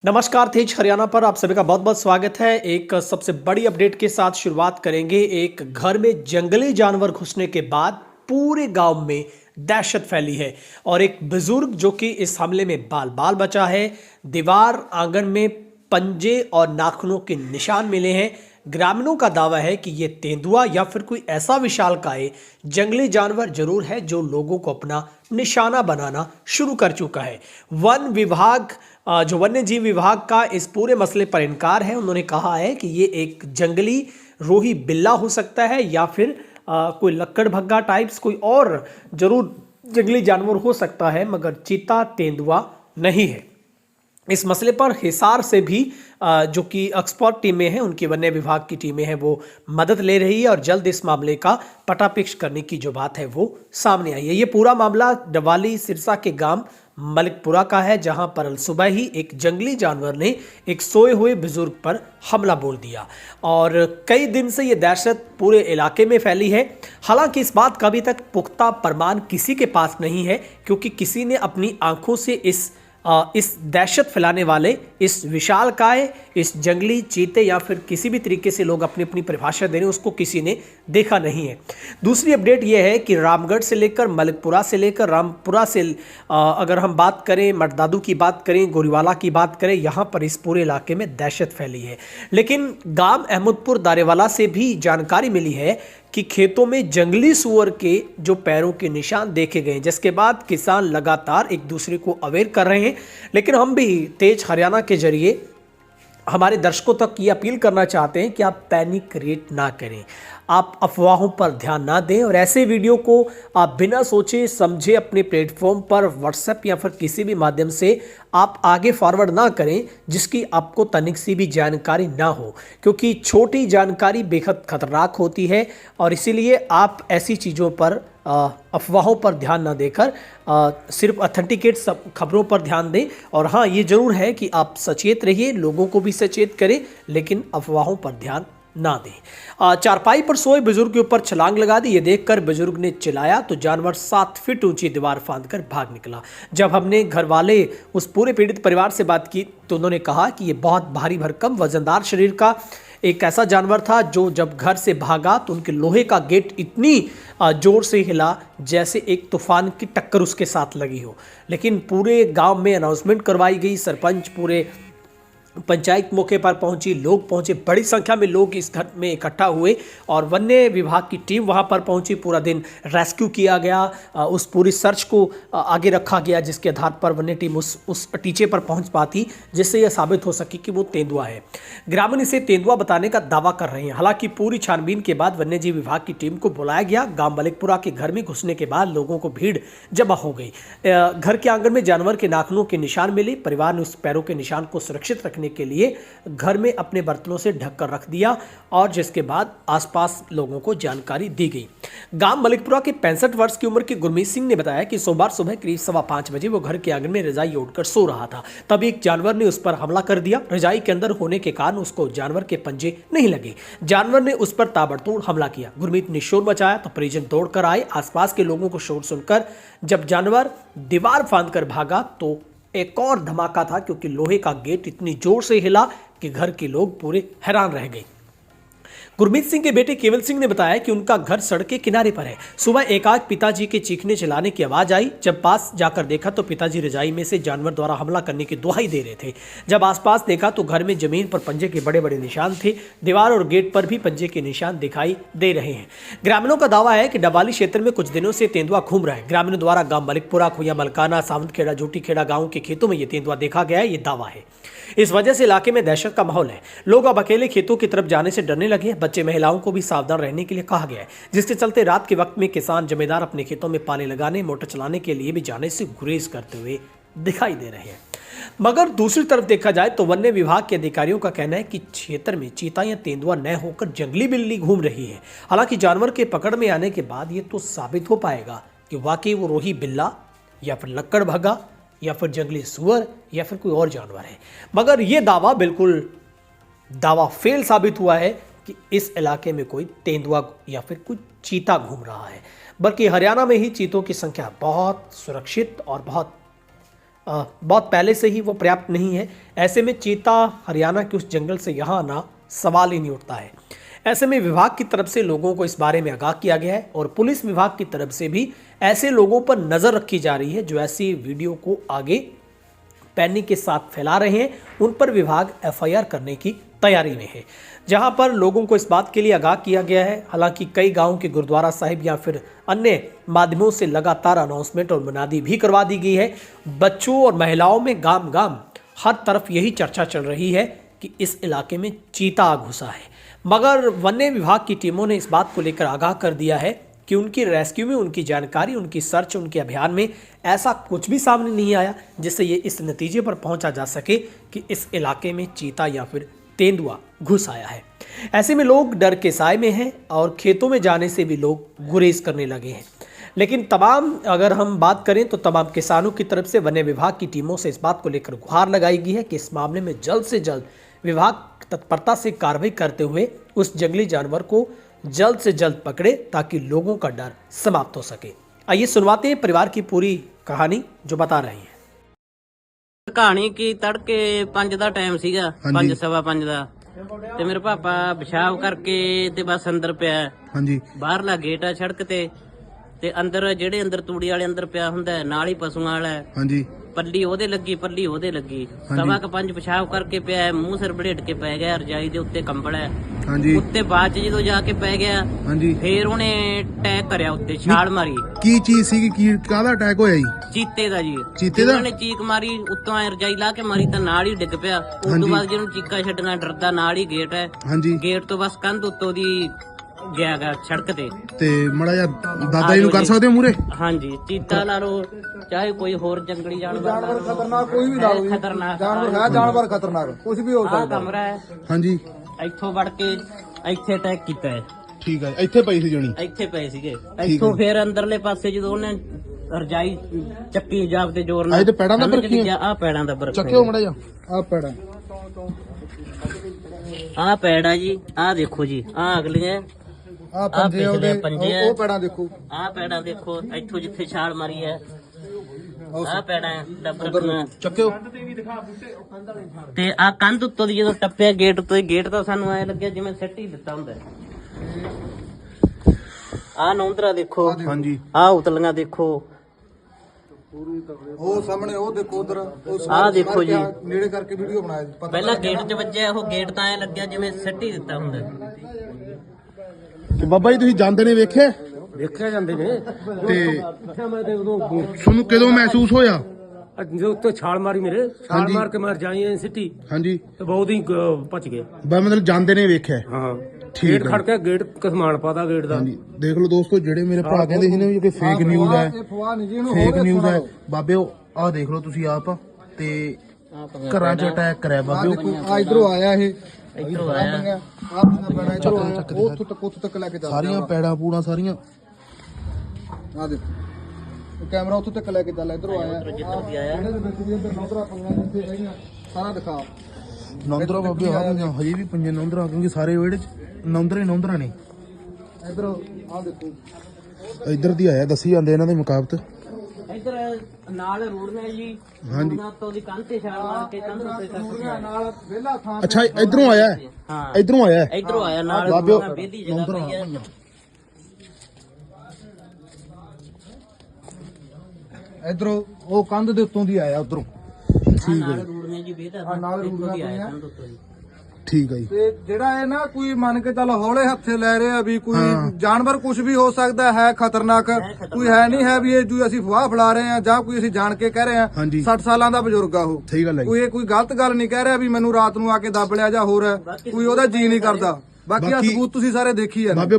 नमस्कार, तेज हरियाणा पर आप सभी का बहुत बहुत स्वागत है। एक सबसे बड़ी अपडेट के साथ शुरुआत करेंगे। एक घर में जंगली जानवर घुसने के बाद पूरे गांव में दहशत फैली है और एक बुजुर्ग जो कि इस हमले में बाल बाल बचा है। दीवार आंगन में पंजे और नाखूनों के निशान मिले हैं। ग्रामीणों का दावा है कि ये तेंदुआ या फिर कोई ऐसा विशालकाय जंगली जानवर जरूर है जो लोगों को अपना निशाना बनाना शुरू कर चुका है। वन विभाग जो वन्य जीव विभाग का इस पूरे मसले पर इनकार है। उन्होंने कहा है कि ये एक जंगली रोही बिल्ला हो सकता है या फिर कोई लक्कड़भग्गा टाइप्स कोई और जरूर जंगली जानवर हो सकता है, मगर चीता तेंदुआ नहीं है। इस मसले पर हिसार से भी जो कि एक्सपर्ट टीमें हैं, उनकी वन्य विभाग की टीमें हैं, वो मदद ले रही है और जल्द इस मामले का पटापिक्ष करने की जो बात है वो सामने आई है। ये पूरा मामला डवाली सिरसा के गांव मलिकपुरा का है, जहां पर सुबह ही एक जंगली जानवर ने एक सोए हुए बुजुर्ग पर हमला बोल दिया और कई दिन से ये दहशत पूरे इलाके में फैली है। हालांकि इस बात का अभी तक पुख्ता प्रमाण किसी के पास नहीं है, क्योंकि किसी ने अपनी आंखों से इस दहशत फैलाने वाले इस विशालकाय इस जंगली चीते या फिर किसी भी तरीके से लोग अपनी अपनी परिभाषा दे रहे हैं, उसको किसी ने देखा नहीं है। दूसरी अपडेट यह है कि रामगढ़ से लेकर मलिकपुरा से लेकर रामपुरा से अगर हम बात करें, मटदादू की बात करें, गोरीवाला की बात करें, यहाँ पर इस पूरे इलाके में दहशत फैली है। लेकिन गांव अहमदपुर दारेवाला से भी जानकारी मिली है कि खेतों में जंगली सुअर के जो पैरों के निशान देखे गए, जिसके बाद किसान लगातार एक दूसरे को अवेयर कर रहे हैं। लेकिन हम भी तेज हरियाणा के जरिए हमारे दर्शकों तक ये अपील करना चाहते हैं कि आप पैनिक क्रिएट ना करें, आप अफवाहों पर ध्यान ना दें और ऐसे वीडियो को आप बिना सोचे समझे अपने प्लेटफॉर्म पर व्हाट्सएप या फिर किसी भी माध्यम से आप आगे फॉरवर्ड ना करें जिसकी आपको तनिक सी भी जानकारी ना हो, क्योंकि छोटी जानकारी बेहद खतरनाक होती है और इसीलिए आप ऐसी चीज़ों पर अफवाहों पर ध्यान न देकर सिर्फ ऑथेंटिकेट सब खबरों पर ध्यान दें। और हाँ, ये जरूर है कि आप सचेत रहिए, लोगों को भी सचेत करें, लेकिन अफवाहों पर ध्यान ना दें। चारपाई पर सोए बुजुर्ग के ऊपर छलांग लगा दी। ये देखकर बुजुर्ग ने चिल्लाया तो जानवर 7 फीट ऊंची दीवार फांदकर भाग निकला। जब हमने घर वाले उस पूरे पीड़ित परिवार से बात की तो उन्होंने कहा कि ये बहुत भारी भरकम वजनदार शरीर का एक ऐसा जानवर था जो जब घर से भागा तो उनके लोहे का गेट इतनी जोर से हिला जैसे एक तूफान की टक्कर उसके साथ लगी हो। लेकिन पूरे गांव में अनाउंसमेंट करवाई गई, सरपंच पूरे पंचायत मौके पर पहुंची, लोग पहुंचे, बड़ी संख्या में लोग इस घर में इकट्ठा हुए और वन्य विभाग की टीम वहां पर पहुंची। पूरा दिन रेस्क्यू किया गया, उस पूरी सर्च को आगे रखा गया, जिसके आधार पर वन्य टीम उस टीचे पर पहुंच पाती जिससे यह साबित हो सके कि वो तेंदुआ है। ग्रामीण इसे तेंदुआ बताने का दावा कर रहे हैं। हालांकि पूरी छानबीन के बाद वन्य जीव विभाग की टीम को बुलाया गया। गांव मलिकपुरा के घर में घुसने के बाद लोगों को भीड़ जमा हो गई। घर के आंगन में जानवर के नाखूनों के निशान मिले। परिवार ने उस पैरों के निशान को सुरक्षित रखने के लिए घर में अपने बर्तनों से ढककर रख दिया और जिसके बाद आसपास लोगों को जानकारी दी गई। गांव मलिकपुरा के 65 वर्ष की उम्र के गुरमीत सिंह ने बताया कि सोमवार सुबह करीब 5:15 बजे वो घर के आंगन में रजाई ओढ़कर सो रहा था। तब एक जानवर ने उस पर हमला कर दिया। रजाई के अंदर होने के कारण उसको जानवर के पंजे नहीं लगे। जानवर ने उस पर ताबड़तोड़ हमला किया। गुरमीत ने शोर मचाया तो परिजन दौड़कर आए। आसपास के लोगों को शोर सुनकर जब जानवर दीवार फांदकर भागा तो एक और धमाका था, क्योंकि लोहे का गेट इतनी जोर से हिला कि घर के लोग पूरे हैरान रह गए। गुरमीत सिंह के बेटे केवल सिंह ने बताया कि उनका घर सड़क के किनारे पर है। सुबह एकाएक पिताजी के चीखने चिल्लाने की आवाज आई। जब पास जाकर देखा तो पिताजी रजाई में से जानवर द्वारा हमला करने की दुहाई दे रहे थे। जब आसपास देखा तो घर में जमीन पर पंजे के बड़े बड़े निशान थे। दीवार और गेट पर भी पंजे के निशान दिखाई दे रहे हैं। ग्रामीणों का दावा है कि डबाली क्षेत्र में कुछ दिनों से तेंदुआ घूम रहा है। ग्रामीणों द्वारा गांव मलिकपुरा, खुया मलकाना, सावंतखेड़ा, जोटीखेड़ा गाँव के खेतों में ये तेंदुआ देखा गया है, ये दावा है। इस वजह से इलाके में दहशत का माहौल है। लोग अब अकेले खेतों की तरफ जाने से डरने लगे। बच्चे महिलाओं को भी सावधान रहने के लिए कहा गया है, जिसके चलते रात के वक्त में किसान जमींदार अपने खेतों में पानी लगाने, मोटर चलाने के लिए भी जाने से गुरेज करते हुए दिखाई दे रहे हैं। मगर दूसरी तरफ देखा जाए तो वन्य विभाग के अधिकारियों का कहना है कि क्षेत्र में चीता या तेंदुआ न होकर जंगली बिल्ली घूम रही है। हालांकि जानवर के पकड़ में आने के बाद ये तो साबित हो पाएगा कि वाकई वो रोही बिल्ला या फिर लक्कड़भगा या फिर जंगली सुअर या फिर कोई और जानवर है। मगर यह दावा फेल साबित हुआ है कि इस इलाके में कोई तेंदुआ या फिर कोई चीता घूम रहा है, बल्कि हरियाणा में ही चीतों की संख्या बहुत सुरक्षित और बहुत बहुत पहले से ही वो पर्याप्त नहीं है। ऐसे में चीता हरियाणा के उस जंगल से यहाँ आना सवाल ही नहीं उठता है। ऐसे में विभाग की तरफ से लोगों को इस बारे में आगाह किया गया है और पुलिस विभाग की तरफ से भी ऐसे लोगों पर नज़र रखी जा रही है जो ऐसी वीडियो को आगे पैनिक के साथ फैला रहे हैं। उन पर विभाग एफआईआर करने की तैयारी में है। जहां पर लोगों को इस बात के लिए आगाह किया गया है। हालांकि कई गांवों के गुरुद्वारा साहिब या फिर अन्य माध्यमों से लगातार अनाउंसमेंट और मुनादी भी करवा दी गई है। बच्चों और महिलाओं में गांव गांव हर तरफ यही चर्चा चल रही है कि इस इलाके में चीता घुसा है। मगर वन्य विभाग की टीमों ने इस बात को लेकर आगाह कर दिया है कि उनकी रेस्क्यू में, उनकी जानकारी, उनकी सर्च, उनके अभियान में ऐसा कुछ भी सामने नहीं आया जिससे ये इस नतीजे पर पहुंचा जा सके कि इस इलाके में चीता या फिर तेंदुआ घुस आया है। ऐसे में लोग डर के साए में हैं और खेतों में जाने से भी लोग गुरेज करने लगे हैं। लेकिन अगर हम बात करें तो तमाम किसानों की तरफ से वन्य विभाग की टीमों से इस बात को लेकर गुहार लगाई गई है कि इस मामले में जल्द से जल्द विभाग तत्परता से कार्रवाई करते हुए उस जंगली जानवर को जल्द से जल्द पकड़े ताकि लोगों का डर समाप्त हो सके। आइए सुनवाते हैं परिवार की पूरी कहानी जो बता रहे हैं। कहानी की तड़के 5 ਦਾ ਟਾਈਮ ਸੀਗਾ, 5 ਸਵਾ 5 ਦਾ ਤੇ ਮੇਰੇ ਪਾਪਾ ਪਿਸ਼ਾਬ ਕਰਕੇ ਤੇ ਬਸ ਅੰਦਰ ਪਿਆ। ਹਾਂਜੀ। ਬਾਹਰਲਾ ਗੇਟ ਆ ਸੜਕ ਤੇ ਅੰਦਰ ਜਿਹੜੇ ਅੰਦਰ ਤੂੜੀ ਵਾਲੇ ਅੰਦਰ ਪਿਆ ਹੁੰਦਾ ਨਾਲ ਹੀ ਪਸ਼ੂਆਂ ਵਾਲਾ। ਹਾਂਜੀ। ਪੱਲੀ ਉਹਦੇ ਲੱਗੀ ਸਵਾ ਕ 5 ਪਿਸ਼ਾਬ ਕਰਕੇ ਪਿਆ, ਮੂੰਹ ਸਿਰ ਬੜੇਟ ਕੇ ਪੈ ਗਿਆ, ਰਜਾਈ ਦੇ ਉੱਤੇ ਕੰਬਲ ਹੈ। ਹਾਂਜੀ। ਉੱਤੇ ਬਾਅਦ ਚ ਜਦੋਂ ਜਾ ਕੇ ਪੈ ਗਿਆ, ਹਾਂਜੀ, ਫੇਰ ਉਹਨੇ ਅਟੈਕ ਕਰਿਆ, ਉੱਤੇ ਛਾਲ ਮਾਰੀ। ਕੀ ਚੀਜ਼ ਸੀ, ਕੀ ਕਾਹਦਾ ਅਟੈਕ ਹੋਇਆ ਜੀ? ਚੀਤੇ ਦਾ ਜੀ। ਚੀਤੇ ਦਾ? ਉਹਨੇ ਚੀਕ ਮਾਰੀ, ਉੱਤੋਂ ਐ ਰਜਾਈ ਲਾ ਕੇ ਮਾਰੀ ਤਾਂ ਨਾਲ ਹੀ ਡਿੱਗ ਪਿਆ। ਉਸ ਤੋਂ ਬਾਅਦ ਜਿਹਨੂੰ ਚੀਕਾ ਛੱਡਣਾ ਡਰਦਾ, ਨਾਲ ਹੀ ਗੇਟ ਹੈ। ਹਾਂਜੀ। ਗੇਟ ਤੋਂ ਬਸ ਕੰਧ ਉੱਤੋਂ ਦੀ ਗਿਆ ਗਾ ਸੜਕ ਤੇ ਮੜਾ ਜਿਹਾ ਦਾਦਾ ਜੀ ਨੂੰ ਕਰ ਸਕਦੇ ਹੋ ਮੂਰੇ? ਹਾਂਜੀ। ਚੀਤਾ ਲਾ ਲਓ ਚਾਹੇ ਕੋਈ ਹੋਰ ਜੰਗਲੀ ਜਾਨਵਰ ਖਤਰਨਾਕ ਕੋਈ ਵੀ ਲਾ ਲਓ, ਖਤਰਨਾਕ ਜਾਨਵਰ ਹੈ, ਜਾਨਵਰ ਖਤਰਨਾਕ ਕੁਝ ਵੀ ਹੋ ਆਹ ਸਕਦਾ। ਕਮਰਾ ਹੈ, ਹਾਂਜੀ। ਇੱਥੋਂ ਵੜ ਕੇ ਇੱਥੇ ਅਟੈਕ ਕੀਤਾ ਹੈ। ਠੀਕ ਹੈ। ਇੱਥੇ ਪਈ ਸੀ ਜਣੀ? ਇੱਥੇ ਪਏ ਸੀਗੇ। ਇੱਥੋਂ ਫੇਰ ਅੰਦਰਲੇ ਪਾਸੇ ਜਦੋਂ ਉਹਨੇ ਰਜਾਈ ਚੱਕੀ ਜਾਬ ਦੇ ਜ਼ੋਰ ਨਾਲ, ਇਹ ਤੇ ਪੈੜਾਂ ਦਾ ਬਰਖੀਆਂ? ਆਹ ਪੈੜਾਂ ਦਾ ਬਰਖ ਚੱਕਿਓ ਮੜਾ ਜਿਹਾ। ਆ ਪੈੜਾ, ਆਹ ਪੈੜਾ ਜੀ, ਆਹ ਦੇਖੋ ਜੀ, ਆਹ ਅਗਲੀਆਂ ਆ ਪੰਜੇ ਉਹਦੇ, ਪੰਜੇ ਆ। ਉਹ ਪੈੜਾ ਦੇਖੋ, ਆਹ ਪੈੜਾਂ ਦੇਖੋ, ਇੱਥੋਂ ਜਿੱਥੇ ਛਾਲ ਮਾਰੀ ਹੈ ਆਹ ਪੈੜਾਂ ਡੱਬਰ ਚੱਕਿਓ। ਤੇ ਆਹ ਕੰਧ ਉੱਤੋਂ ਦੀ ਜਦੋਂ ਟੱਪਿਆ ਗੇਟ ਉੱਤੋਂ, ਗੇਟ ਤਾਂ ਸਾਨੂੰ ਐ ਲੱਗਿਆ ਜਿਵੇਂ ਸਿੱਟ ਹੀ ਦਿੱਤਾ ਹੁੰਦਾ। ਆਹ ਨੌਂਦਰਾ ਦੇਖੋ। ਹਾਂਜੀ। ਆਹ ਉਤਲੀਆਂ ਦੇਖੋ। ਉਹ ਸਾਹਮਣੇ ਉਹ ਦੇਖੋ ਉਧਰ, ਆਹ ਦੇਖੋ ਜੀ, ਨੇੜੇ ਕਰਕੇ ਵੀਡੀਓ ਬਣਾਇਆ ਜੀ। ਪਹਿਲਾਂ ਗੇਟ 'ਚ ਵੱਜਿਆ, ਉਹ ਗੇਟ ਤਾਂ ਐ ਲੱਗਿਆ ਜਿਵੇਂ ਸਿੱਟ ਹੀ ਦਿੱਤਾ ਹੁੰਦਾ। ਤੇ ਬਾਬਾ ਜੀ ਤੁਸੀਂ ਜਾਂਦੇ ਨੇ ਵੇਖਿਆ ਜਾਂਦੇ ਨੇ ਤੇ ਮੈਂ ਤੇ ਉਦੋਂ ਤੁਹਾਨੂੰ ਕਦੋਂ ਮਹਿਸੂਸ ਹੋਇਆ? ਜੋ ਉੱਤੇ ਛਾਲ ਮਾਰੀ, ਮੇਰੇ ਛਾਲ ਮਾਰ ਕੇ ਮਾਰ ਜਾਈ ਸਿੱਟੀ ਹਾਂਜੀ। ਤੇ ਬਹੁਤ ਹੀ ਭੱਜ ਗਏ। ਬਾ ਮਤਲਬ ਜਾਂਦੇ ਨੇ ਵੇਖਿਆ? ਹਾਂ। ਠੀਕ ਗੇਟ ਹੈ। ਖੜ ਕੇ ਗੇਟ ਕਸਮਾਨ ਪਾਦਾ ਗੇਟ ਦਾ। ਹਾਂਜੀ। ਦੇਖ ਲਓ ਦੋਸਤੋ, ਜਿਹੜੇ ਮੇਰੇ ਭਰਾ ਕਹਿੰਦੇ ਸੀ ਨਾ ਵੀ ਕਿ ਫੇਕ ਨਿਊਜ਼ ਹੈ, ਇਹ ਫਵਾਹ ਨਹੀਂ ਜੀ, ਇਹਨੂੰ ਫੇਕ ਹੋਰ ਨਿਊਜ਼ ਹੈ ਦੇਖੋ। ਬਾਬਿਓ, ਆਹ ਦੇਖ ਲਓ ਤੁਸੀਂ ਆਪ ਤੇ ਘਰਾਂ 'ਚ ਅਟੈਕ ਕਰਿਆ ਬਾਬਿਓ। ਆ ਇਧਰੋਂ ਆਇਆ ਇਹ, ਇੱਧਰੋਂ ਆਇਆ। ਆਹ ਪੈੜਾ ਇਧਰੋਂ ਆਇਆ, ਉੱਥੋਂ ਤੱਕ ਲੈ ਕੇ ਜਾ ਸਾਰੀਆਂ ਪੈੜਾਂ ਪੂੜਾਂ ਸਾਰੀਆਂ। ਆ ਦੇਖੋ, ਉਹ ਕੈਮਰਾ ਉੱਥੋਂ ਤੱਕ ਲੈ ਕੇ ਚੱਲ, ਇਧਰੋਂ ਆਇਆ, ਜਿੱਧਰ ਦੀ ਆਇਆ। ਇਹਦੇ ਵਿੱਚ ਵੀ ਇਧਰ ਨੌਦਰਾ ਪੰਗਾਂ ਜਿੱਥੇ ਹੈਗੀਆਂ ਸਾਰਾ ਦਿਖਾ। ਨੌਂਦਰਾ ਬਾਬੇ ਹਜੇ ਵੀ ਪੰਜੇ ਨੌਂਦਰਾ, ਕਿਉਂਕਿ ਸਾਰੇ ਵਿਹੜੇ 'ਚ ਨੌਂਦਰਾ ਨੇ। ਇਧਰੋਂ ਆ ਦੇਖੋ, ਇੱਧਰ ਦੀ ਆਇਆ, ਦੱਸੀ ਜਾਂਦੇ ਇਹਨਾਂ ਦੇ ਮੁਕਾਬਤ। ਇੱਧਰ ਨਾਲ ਰੋਡ ਨੇ ਜੀ। ਹਾਂਜੀ। ਉਹਨਾਂ ਤੋਂ ਦੀ ਕੰਧ ਤੇ ਛਾਲ ਮਾਰ ਕੇ ਕੰਧ ਉੱਤੇ ਤੱਕ ਗਿਆ। ਨਾਲ ਵਿਹਲਾ ਥਾਂ ਅੱਛਾ, ਇਧਰੋਂ ਆਇਆ ਹੈ? ਹਾਂ, ਇਧਰੋਂ ਆਇਆ ਹੈ? ਇੱਧਰੋਂ ਆਇਆ ਨਾਲ ਬਾਬਿਓ ਬੇਦੀ ਜਗ੍ਹਾ ਨੌਂਦਰਾ ਪਈ ਹੈ। ਇਧਰੋਂ ਉਹ ਕੰਧ ਦੇ ਉੱਤੋਂ ਦੀ ਆਇਆ, ਉਧਰੋਂ। ਨਾਲ ਰੋਡ ਨੇ ਜੀ ਬੇਦਾ ਨਾਲ ਰੂੜੀਆਂ ਪਈਆਂ। ਕੰਧ ਉੱਤੋਂ ਦੀ। ਠੀਕ ਹੈ ਜੀ। ਤੇ ਜਿਹੜਾ ਇਹ ਨਾ ਕੋਈ ਮੰਨ ਕੇ ਚੱਲ ਹੌਲੇ ਹੱਥੇ ਲੈ ਰਿਹਾ ਵੀ ਕੋਈ ਜਾਨਵਰ ਕੁਝ ਵੀ ਹੋ ਸਕਦਾ ਹੈ, ਖਤਰਨਾਕ ਕੋਈ ਹੈ ਨਹੀਂ ਹੈ ਵੀ ਇਹ ਜੋ ਅਸੀਂ ਫਵਾਹ ਫੈਲਾ ਰਹੇ ਆ ਜਾਂ ਕੋਈ ਅਸੀਂ ਜਾਣ ਕੇ ਕਹਿ ਰਹੇ ਆ। ਹਾਂਜੀ। 60 ਸਾਲਾਂ ਦਾ ਬਜ਼ੁਰਗ ਆ ਉਹ, ਸਹੀ ਗੱਲ ਹੈ ਜੀ। ਕੋਈ ਗਲਤ ਗੱਲ ਨਹੀਂ ਕਹਿ ਰਿਹਾ ਵੀ ਮੈਨੂੰ ਰਾਤ ਨੂੰ ਆ ਕੇ ਦੱਬ ਲਿਆ ਜਾਂ ਹੋਰ ਹੈ, ਕੋਈ ਉਹਦਾ ਜੀ ਨਹੀਂ ਕਰਦਾ। ਬਾਕੀ ਆ ਬਾਕੀ- ਸਬੂਤ ਤੁਸੀਂ ਸਾਰੇ ਦੇਖੀ ਆ। ਬਾਬੇ